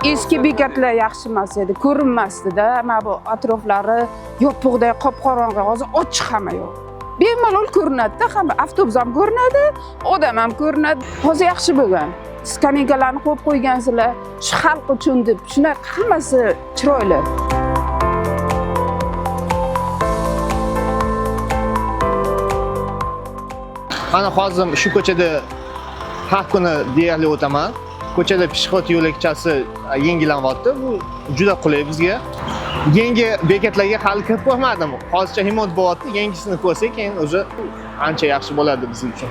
Eski bekatlar yaxshi emas edi, ko'rinmasdi-da. Mana bu atroflari yopiqday qop-qorong'i, hozir ochiq hamma yo'q. Bemalol ko'rinadi-da, hamma avtobus ham ko'rinadi, odam ham ko'rinadi. Hozir yaxshi bo'lgan. Skameykalarni qo'yib qo'ygansizlar, shu xalq uchun deb, shunaqa hammasi chiroyli. Mana hozir shu ko'chada har kuni deyarli o'taman. Ko'chada peshxod yo'lakchasi yangilanyapti. Bu juda qulay bizga. Yangi bekatlarga hali kirib ko'rmadim. Hozircha remont bo'lyapti. Yangisini ko'rsak, keyin o'zi ancha yaxshi bo'ladi biz uchun.